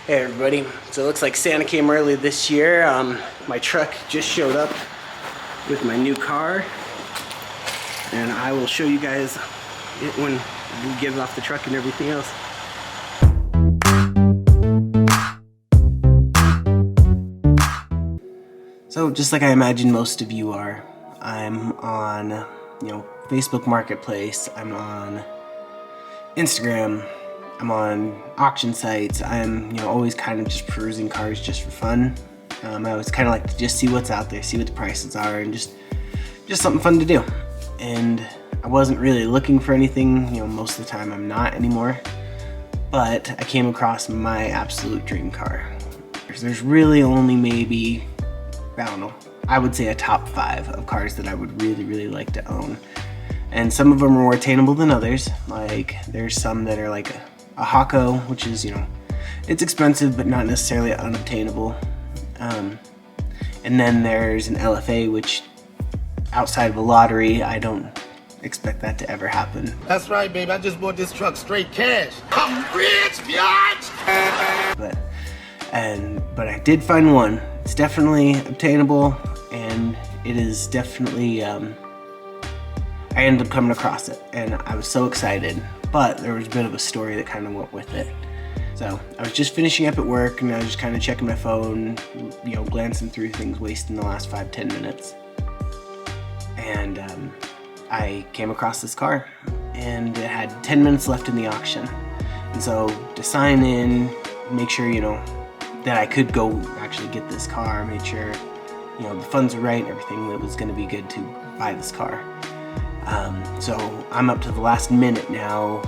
Hey everybody, so it looks like Santa came early this year. My truck just showed up with my new car, and I will show you guys it when we get it off the truck and everything else. So just like I imagine most of you are, I'm on, Facebook Marketplace, I'm on Instagram, I'm on auction sites. I'm, always kind of just perusing cars just for fun. I always kind of like to just see what's out there, see what the prices are, and just something fun to do. And I wasn't really looking for anything, most of the time I'm not anymore. But I came across my absolute dream car. There's really only maybe, I don't know, I would say a top 5 of cars that I would really, really like to own. And some of them are more attainable than others. Like, there's some that are like a Hako, which is, it's expensive but not necessarily unobtainable. And then there's an LFA, which outside of a lottery, I don't expect that to ever happen. That's right, babe. I just bought this truck straight cash. I'm rich, biatch! But I did find one. It's definitely obtainable, and it is definitely, I ended up coming across it, and I was so excited. But there was a bit of a story that kind of went with it. So I was just finishing up at work, and I was just kind of checking my phone, glancing through things, wasting the last 5-10 minutes. And I came across this car, and it had 10 minutes left in the auction. And so to sign in, make sure, that I could go actually get this car, make sure, the funds were right, everything that was going to be good to buy this car. So I'm up to the last minute now,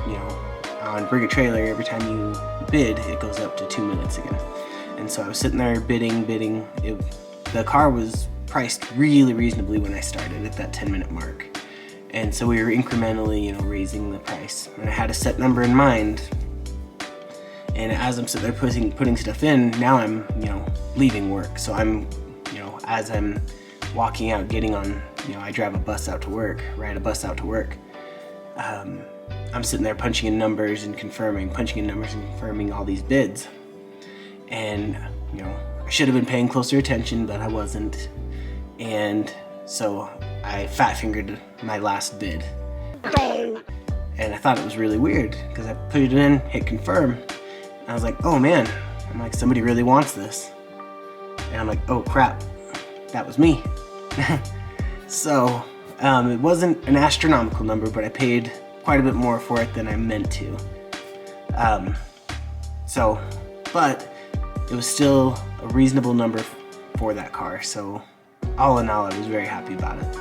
on Bring a Trailer, every time you bid, it goes up to 2 minutes again. And so I was sitting there bidding. The car was priced really reasonably when I started at that 10-minute mark. And so we were incrementally, raising the price. And I had a set number in mind. And as I'm sitting there putting stuff in, now I'm, leaving work. So I'm, as I'm walking out, getting on, I drive a bus out to work, ride a bus out to work. I'm sitting there punching in numbers and confirming all these bids. And, I should have been paying closer attention, but I wasn't. And so I fat-fingered my last bid. And I thought it was really weird, because I put it in, hit confirm, and I was like, oh man, somebody really wants this. And I'm like, oh crap, that was me. So, it wasn't an astronomical number, but I paid quite a bit more for it than I meant to. But it was still a reasonable number for that car, so all in all, I was very happy about it.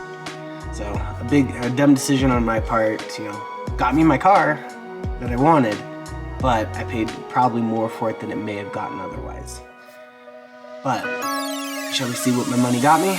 So, a dumb decision on my part, got me my car that I wanted, but I paid probably more for it than it may have gotten otherwise. But, shall we see what my money got me?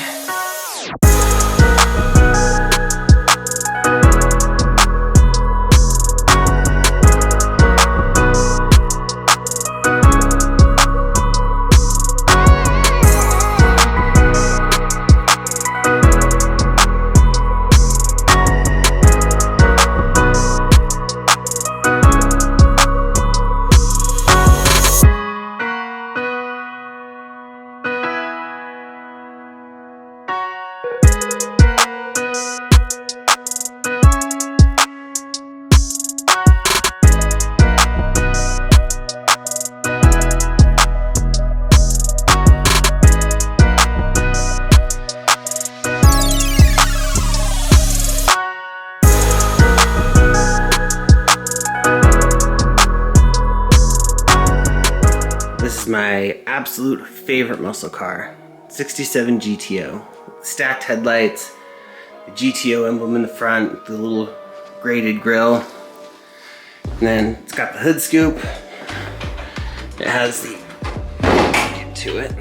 This is my absolute favorite muscle car, 67 GTO. Stacked headlights, the GTO emblem in the front, the little graded grille. And then it's got the hood scoop. It has the, get to it.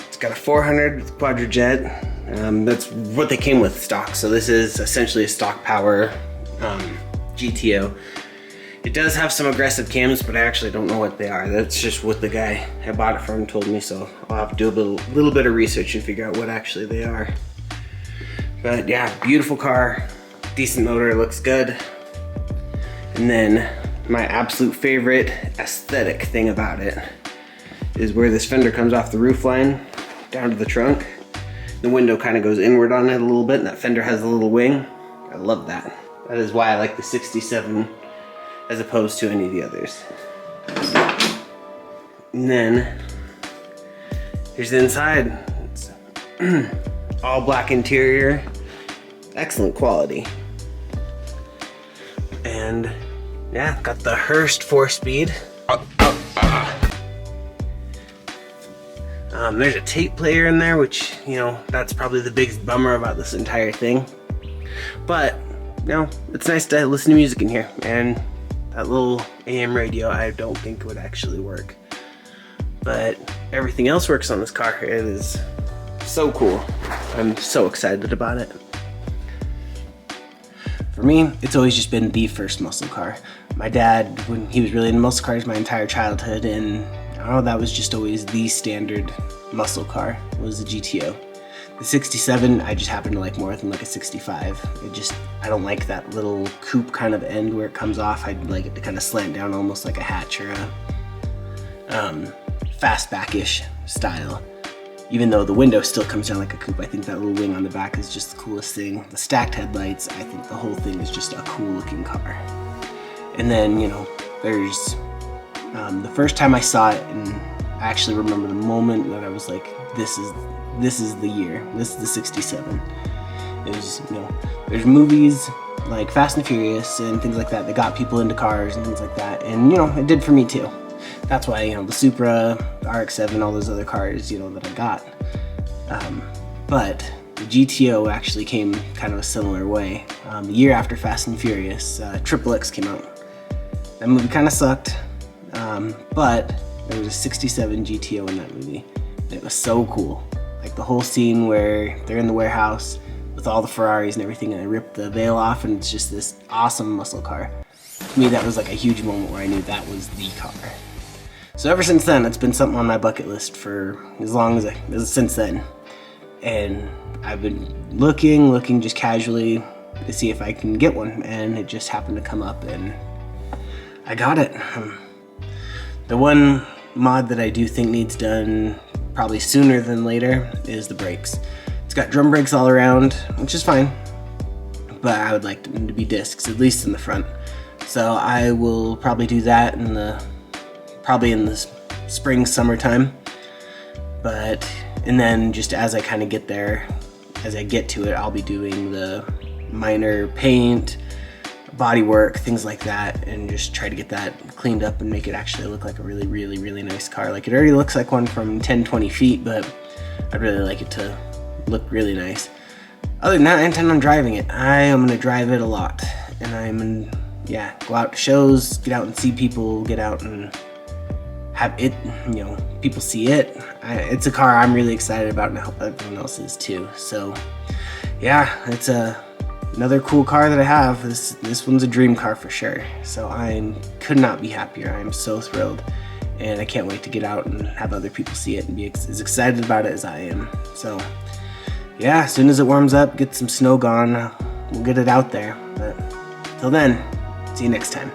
It's got a 400 with quadrajet. That's what they came with stock. So this is essentially a stock power GTO. It does have some aggressive cams, but I actually don't know what they are. That's just what the guy I bought it from told me, so I'll have to do a little bit of research and figure out what actually they are. But yeah, beautiful car, decent motor, looks good. And then my absolute favorite aesthetic thing about it is where this fender comes off the roof line down to the trunk. The window kind of goes inward on it a little bit, and that fender has a little wing. I love that. That is why I like the 67 as opposed to any of the others. And then here's the inside. It's all black interior, excellent quality. And yeah, got the Hurst 4-speed. There's a tape player in there, which, you know, that's probably the biggest bummer about this entire thing. But, you know, it's nice to listen to music in here. And that little AM radio, I don't think would actually work. But everything else works on this car. It is so cool. I'm so excited about it. For me, it's always just been the first muscle car. My dad, when he was really into muscle cars my entire childhood, and that was just always the standard muscle car, was the GTO. The 67, I just happen to like more than like a 65. I don't like that little coupe kind of end where it comes off. I'd like it to kind of slant down almost like a hatch or a fastback-ish style. Even though the window still comes down like a coupe, I think that little wing on the back is just the coolest thing. The stacked headlights, I think the whole thing is just a cool looking car. And then, you know, there's the first time I saw it, and I actually remember the moment that I was like, this is the year. This is the 67. It was, you know, there's movies like Fast and Furious and things like that got people into cars and things like that. And, you know, it did for me too. That's why, you know, the Supra, the RX-7, all those other cars, you know, that I got. But the GTO actually came kind of a similar way. The year after Fast and Furious, XXX came out. That movie kind of sucked, but there was a 67 GTO in that movie. And it was so cool. Like the whole scene where they're in the warehouse with all the Ferraris and everything, and they rip the veil off, and it's just this awesome muscle car. To me, that was like a huge moment where I knew that was the car. So ever since then, it's been something on my bucket list for as long as since then. And I've been looking just casually to see if I can get one, and it just happened to come up, and I got it. The one mod that I do think needs done probably sooner than later is the brakes. It's got drum brakes all around, which is fine, but I would like them to be discs, at least in the front. So I will probably do that in the spring, summertime. And then just as I kind of get there, as I get to it, I'll be doing the minor paint, body work, things like that, and just try to get that cleaned up and make it actually look like a really, really, really nice car. Like, it already looks like one from 10-20 feet, but I'd really like it to look really nice. Other than that, I intend on driving it. I am going to drive it a lot, and go out to shows, get out and see people, get out and have it, you know, people see it. It's a car I'm really excited about, and I hope everyone else is too. So yeah, it's another cool car that I have. This one's a dream car for sure. So I could not be happier. I am so thrilled, and I can't wait to get out and have other people see it and be as excited about it as I am. So yeah, as soon as it warms up, get some snow gone, we'll get it out there. But till then, see you next time.